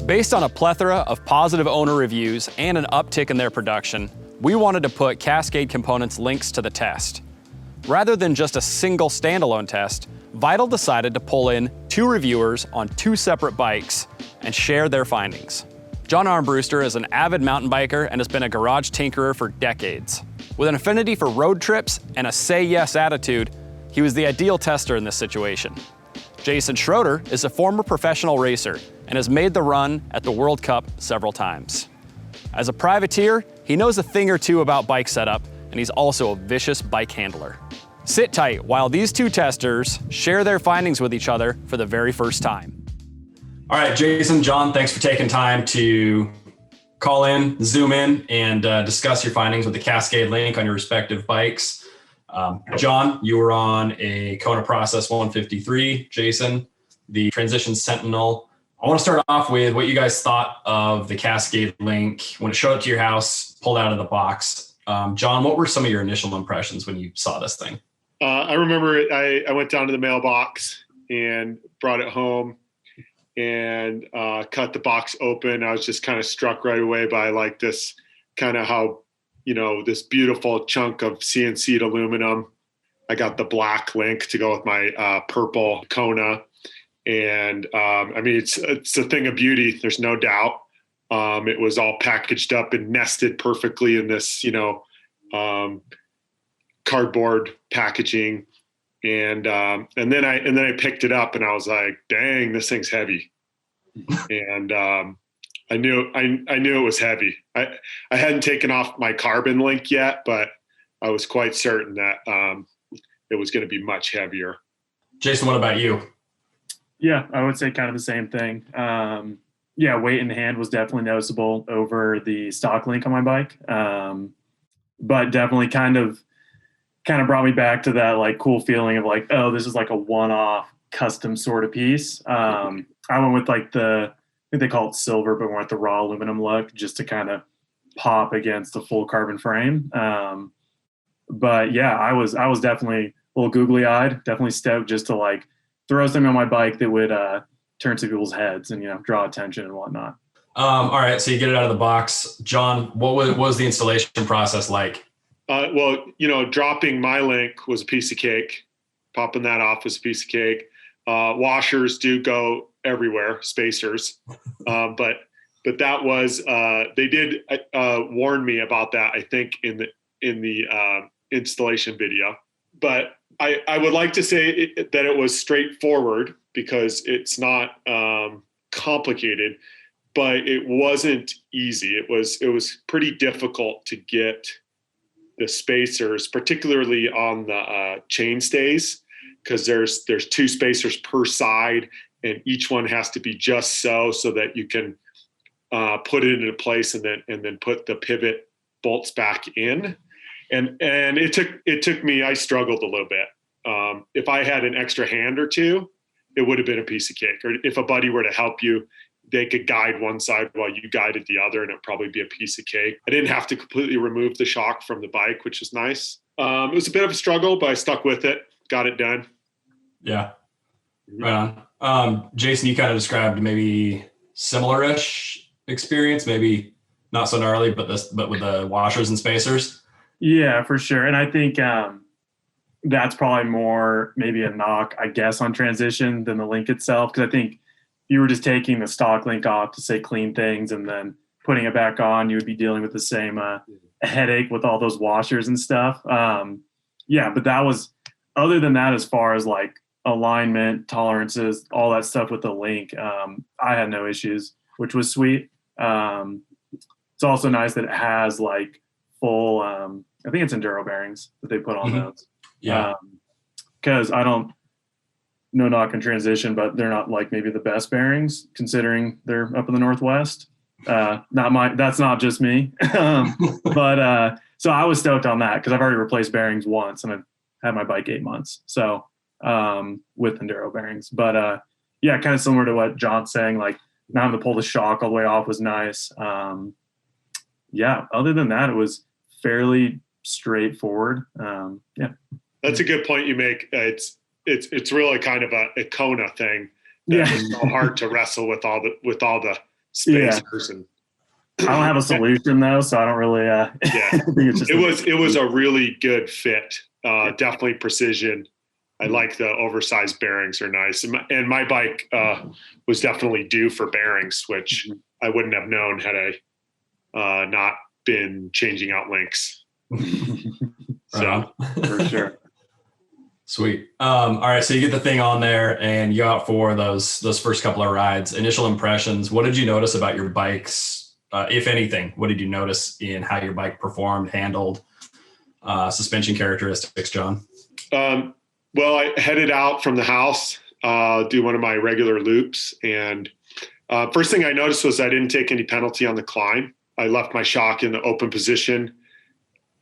Based on a plethora of positive owner reviews and an uptick in their production, we wanted to put Cascade Components links to the test. Rather than just a single standalone test, Vital decided to pull in 2 reviewers on 2 separate bikes and share their findings. John Armbruster is an avid mountain biker and has been a garage tinkerer for decades. With an affinity for road trips and a say yes attitude, he was the ideal tester in this situation. Jason SCHROEDER is a former professional racer and has made the run at the World Cup several times. As a privateer, he knows a thing or two about bike setup, and he's also a vicious bike handler. Sit tight while these 2 testers share their findings with each other for the very first time. All right, Jason, John, thanks for taking time to call in, zoom in, and discuss your findings with the Cascade link on your respective bikes. John, you were on a Kona Process 153. Jason, the Transition Sentinel. I want to start off with what you guys thought of the Cascade link when it showed up to your house, pulled out of the box. John, what were some of your initial impressions when you saw this thing? I remember I went down to the mailbox and brought it home and cut the box open. I was just kind of struck right away by like this kind of how, this beautiful chunk of CNC'd aluminum. I got the black link to go with my purple Kona. And it's a thing of beauty. There's no doubt. It was all packaged up and nested perfectly in this, cardboard packaging. And then I picked it up and I was like, dang, this thing's heavy. And I knew it was heavy. I hadn't taken off my carbon link yet, but I was quite certain that it was going to be much heavier. Jason, what about you? Yeah, I would say kind of the same thing. Weight in the hand was definitely noticeable over the stock link on my bike. But definitely kind of brought me back to that like cool feeling of like, oh, this is like a one-off custom sort of piece. I went with like I think they call it silver, but went with the raw aluminum look just to kind of pop against the full carbon frame. But yeah, I was definitely a little googly-eyed, definitely stoked just to like throw something on my bike that would turn some people's heads and, draw attention and whatnot. All right, so you get it out of the box. John, what was the installation process like? Dropping my link was a piece of cake. Popping that off was a piece of cake. Washers do go everywhere, spacers. But that was, they did warn me about that, I think, in the installation video. But I would like to say that it was straightforward because it's not complicated, but it wasn't easy. It was pretty difficult to get the spacers, particularly on the chain stays, because there's 2 spacers per side, and each one has to be just so that you can put it into place and then put the pivot bolts back in. And it took me, I struggled a little bit. If I had an extra hand or 2, it would have been a piece of cake. Or if a buddy were to help you, they could guide one side while you guided the other, and it'd probably be a piece of cake. I didn't have to completely remove the shock from the bike, which is nice. It was a bit of a struggle, but I stuck with it, got it done. Yeah. Right on. Jason, you kind of described maybe similar-ish experience, maybe not so gnarly, but with the washers and spacers. Yeah, for sure. And I think that's probably more maybe a knock, I guess, on transition than the link itself. Because I think you were just taking the stock link off to say clean things and then putting it back on, you would be dealing with the same headache with all those washers and stuff. But that was, other than that, as far as like alignment, tolerances, all that stuff with the link, I had no issues, which was sweet. It's also nice that it has like full, I think it's Enduro bearings that they put on those. Yeah. Because no knock and transition, but they're not like maybe the best bearings considering they're up in the Northwest. That's not just me. But so I was stoked on that because I've already replaced bearings once and I've had my bike 8 months. So with Enduro bearings, but kind of similar to what John's saying, like not having to pull the shock all the way off was nice. Other than that, it was fairly straightforward. That's a good point you make. It's really kind of a Kona thing. It's so hard to wrestle with all the spacers and. I don't have a solution though, so I don't really. Yeah, think it's just it was a really good fit. Definitely precision. I like the oversized bearings are nice, and my bike was definitely due for bearings, which I wouldn't have known had I not been changing out links. So for sure. Sweet. All right, so you get the thing on there, and you go out for those first couple of rides. Initial impressions. What did you notice about your bikes, if anything? What did you notice in how your bike performed, handled, suspension characteristics, John? Well, I headed out from the house, do one of my regular loops. And first thing I noticed was I didn't take any penalty on the climb. I left my shock in the open position,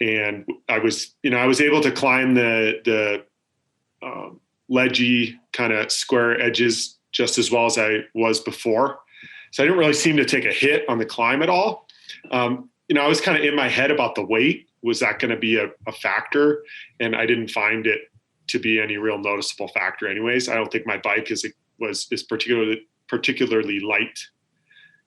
and I was able to climb the ledgy kind of square edges just as well as I was before. So I didn't really seem to take a hit on the climb at all. I was kind of in my head about the weight. Was that going to be a factor? And I didn't find it to be any real noticeable factor anyways. I don't think my bike is particularly light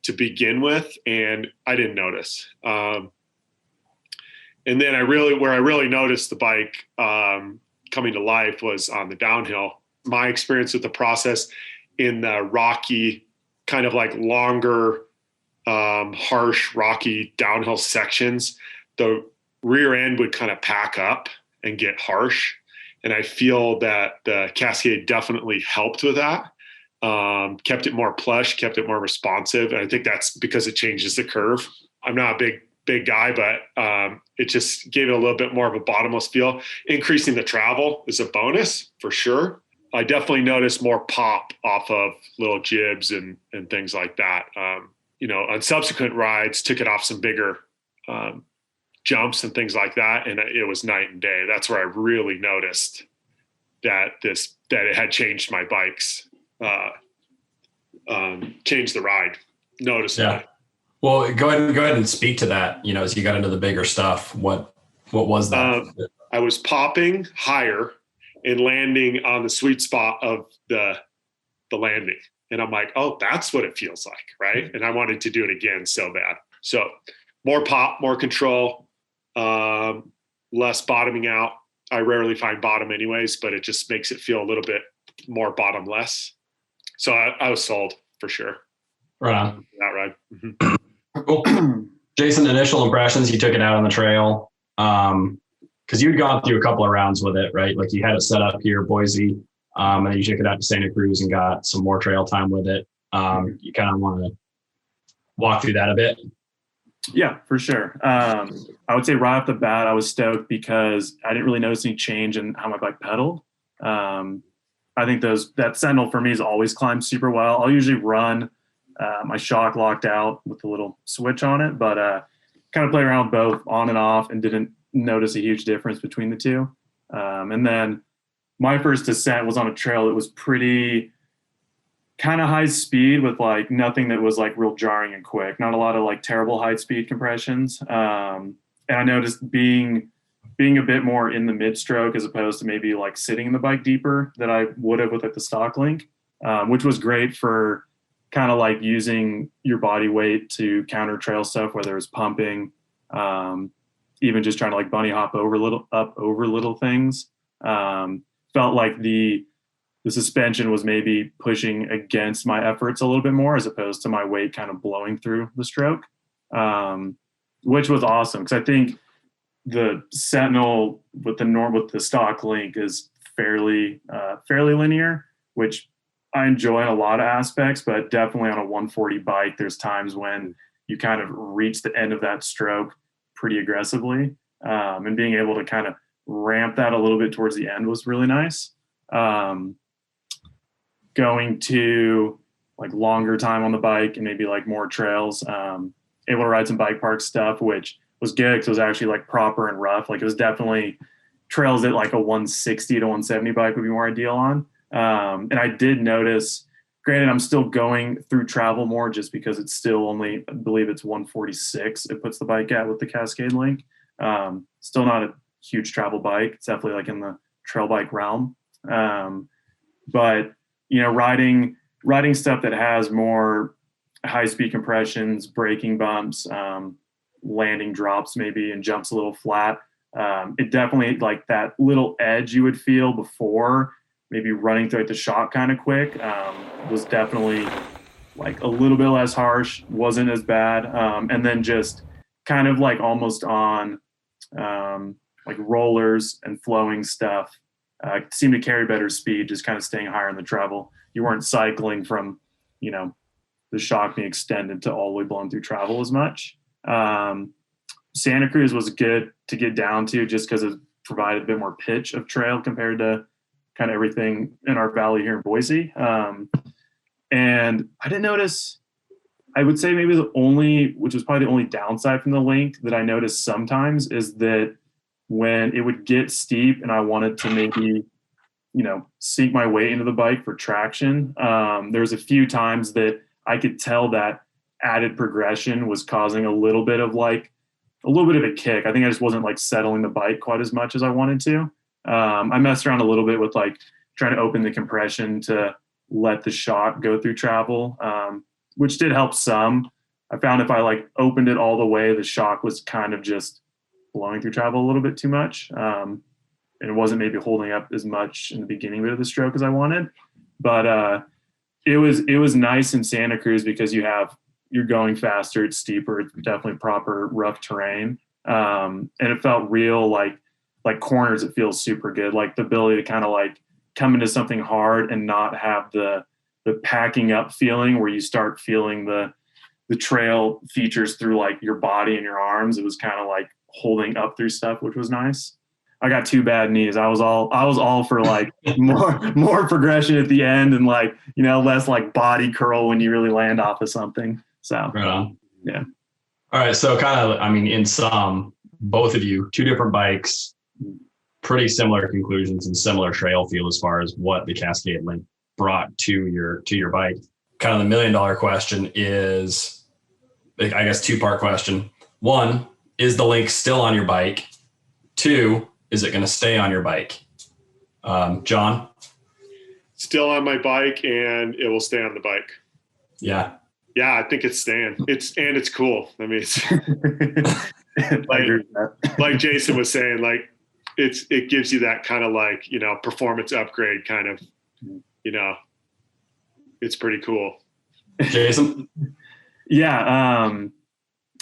to begin with, and I didn't notice. And then where I really noticed the bike coming to life was on the downhill. My experience with the process in the rocky, kind of like longer, harsh, rocky downhill sections, the rear end would kind of pack up and get harsh. And I feel that the Cascade definitely helped with that. Kept it more plush, kept it more responsive. And I think that's because it changes the curve. I'm not a big guy, but it just gave it a little bit more of a bottomless feel. Increasing the travel is a bonus for sure. I definitely noticed more pop off of little jibs and things like that. On subsequent rides, took it off some bigger jumps and things like that, and it was night and day. That's where I really noticed that it had changed my bikes, changed the ride noticeably. Yeah. Well, go ahead and speak to that. As you got into the bigger stuff, what was that? I was popping higher and landing on the sweet spot of the landing, and I'm like, oh, that's what it feels like, right? And I wanted to do it again so bad. So more pop, more control. Less bottoming out. I rarely find bottom anyways, but it just makes it feel a little bit more bottomless. So I was sold for sure. Right on. That ride. Cool. Jason, initial impressions, you took it out on the trail. Cause you'd gone through a couple of rounds with it, right? Like you had it set up here, Boise, and then you took it out to Santa Cruz and got some more trail time with it. You kind of want to walk through that a bit. Yeah, for sure. I would say right off the bat, I was stoked because I didn't really notice any change in how my bike pedaled. I think that Sentinel for me has always climbed super well. I'll usually run my shock locked out with a little switch on it, but kind of play around both on and off and didn't notice a huge difference between the two. And then my first descent was on a trail that was pretty kind of high speed with like nothing that was like real jarring and quick, not a lot of like terrible high speed compressions. And I noticed being a bit more in the mid stroke as opposed to maybe like sitting in the bike deeper that I would have with like the stock link, which was great for kind of like using your body weight to counter trail stuff, whether it's pumping, even just trying to like bunny hop over little things. Felt like the suspension was maybe pushing against my efforts a little bit more as opposed to my weight kind of blowing through the stroke, which was awesome. Cause I think the Sentinel with the stock link is fairly linear, which I enjoy in a lot of aspects, but definitely on a 140 bike, there's times when you kind of reach the end of that stroke pretty aggressively. And being able to kind of ramp that a little bit towards the end was really nice. Going to like longer time on the bike and maybe like more trails, able to ride some bike park stuff, which was good because it was actually like proper and rough. Like it was definitely trails that like a 160 to 170 bike would be more ideal on. And I did notice, granted, I'm still going through travel more just because it's still only, I believe it's 146. It puts the bike at with the Cascade link. Still not a huge travel bike. It's definitely like in the trail bike realm. But riding stuff that has more high speed compressions, braking bumps, landing drops maybe, and jumps a little flat. It definitely, like that little edge you would feel before maybe running through the shot kind of quick, was definitely like a little bit less harsh, wasn't as bad. And then just kind of like almost on like rollers and flowing stuff, seemed to carry better speed, just kind of staying higher in the travel. You weren't cycling from, you know, the shock being extended to all the way blown through travel as much. Santa Cruz was good to get down to just because it provided a bit more pitch of trail compared to kind of everything in our valley here in Boise. And I didn't notice, I would say maybe which was probably the only downside from the link that I noticed sometimes, is that when it would get steep and I wanted to maybe, you know, sink my weight into the bike for traction, there's a few times that I could tell that added progression was causing a little bit of a kick. I think I just wasn't like settling the bike quite as much as I wanted to. I messed around a little bit with like trying to open the compression to let the shock go through travel, which did help some. I found if I like opened it all the way, the shock was kind of just blowing through travel a little bit too much. And it wasn't maybe holding up as much in the beginning bit of the stroke as I wanted. But it was nice in Santa Cruz because you're going faster, it's steeper, it's definitely proper rough terrain. And it felt real, like corners, it feels super good. Like the ability to kind of like come into something hard and not have the packing up feeling where you start feeling the trail features through like your body and your arms. It was kind of like holding up through stuff, which was nice. I got 2 bad knees. I was all for like more progression at the end and like, you know, less like body curl when you really land off of something. So right on. Yeah. All right. So kind of, I mean, in sum, both of you, 2 different bikes, pretty similar conclusions and similar trail feel as far as what the Cascade Link brought to your bike. Kind of the $1 million question is, I guess, 2-part question. 1, is the Link still on your bike? 2, is it going to stay on your bike? John? Still on my bike, and it will stay on the bike. Yeah. Yeah, I think it's staying. It's cool. I mean, it's like Jason was saying, like it gives you that kind of like, you know, performance upgrade kind of, you know, it's pretty cool. Jason? Yeah.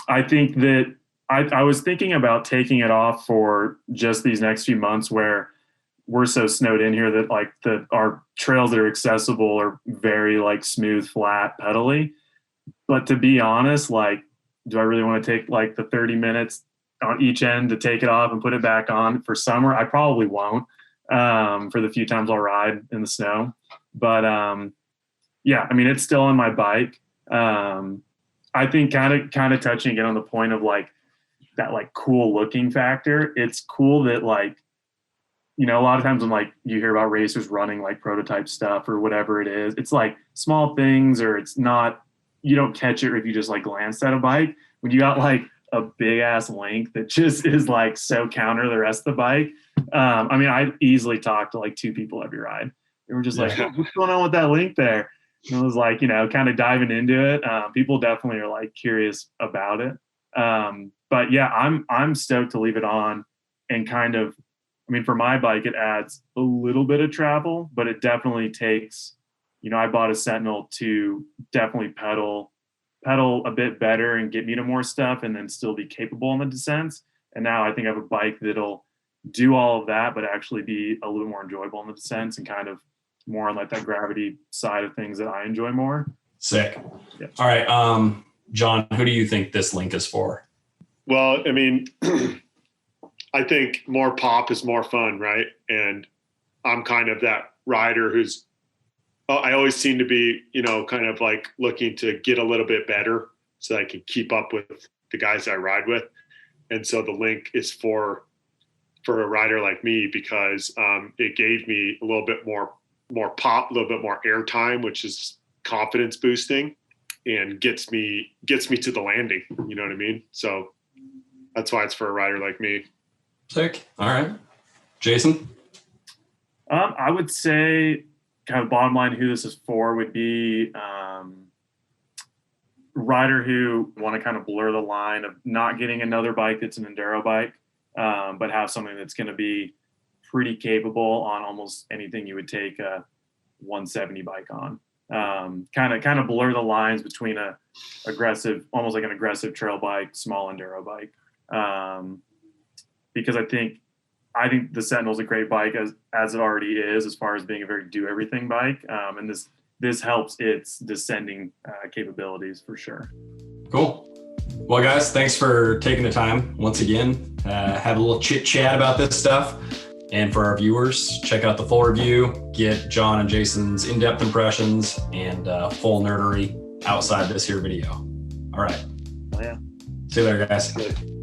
I think that I was thinking about taking it off for just these next few months where we're so snowed in here that like our trails that are accessible are very like smooth, flat, pedally. But to be honest, like, do I really want to take like the 30 minutes on each end to take it off and put it back on for summer? I probably won't, for the few times I'll ride in the snow. But yeah, I mean, it's still on my bike. I think kind of touching again on the point of like that like cool looking factor. It's cool that like, you know, a lot of times when like you hear about racers running like prototype stuff or whatever it is, it's like small things, or it's not, you don't catch it if you just like glance at a bike. When you got like a big ass link that just is like so counter the rest of the bike. I mean, I easily talked to like 2 people every ride. They were just like, what's going on with that link there? And I was like, you know, kind of diving into it. People definitely are like curious about it. But yeah, I'm stoked to leave it on and kind of, I mean, for my bike, it adds a little bit of travel, but it definitely takes, you know, I bought a Sentinel to definitely pedal a bit better and get me to more stuff and then still be capable in the descents. And now I think I have a bike that'll do all of that, but actually be a little more enjoyable in the descents and kind of more on like that gravity side of things that I enjoy more. Sick. Yeah. All right. John, who do you think this link is for? Well, I mean, I think more pop is more fun, right? And I'm kind of that rider who's, I always seem to be, you know, kind of like looking to get a little bit better so I can keep up with the guys I ride with. And so the link is for a rider like me because it gave me a little bit more pop, a little bit more air time, which is confidence boosting and gets me to the landing. You know what I mean? So that's why it's for a rider like me. Sick. All right. Jason? I would say kind of bottom line who this is for would be rider who want to kind of blur the line of not getting another bike that's an enduro bike, but have something that's going to be pretty capable on almost anything you would take a 170 bike on. Kind of blur the lines between a aggressive, almost like an aggressive trail bike, small enduro bike. Because I think the Sentinel is a great bike as it already is, as far as being a very do everything bike. And this helps its descending capabilities for sure. Cool. Well, guys, thanks for taking the time once again. Have a little chit chat about this stuff. And for our viewers, check out the full review, get John and Jason's in-depth impressions and full nerdery outside this here video. All right. Oh, yeah. See you later, guys. Good.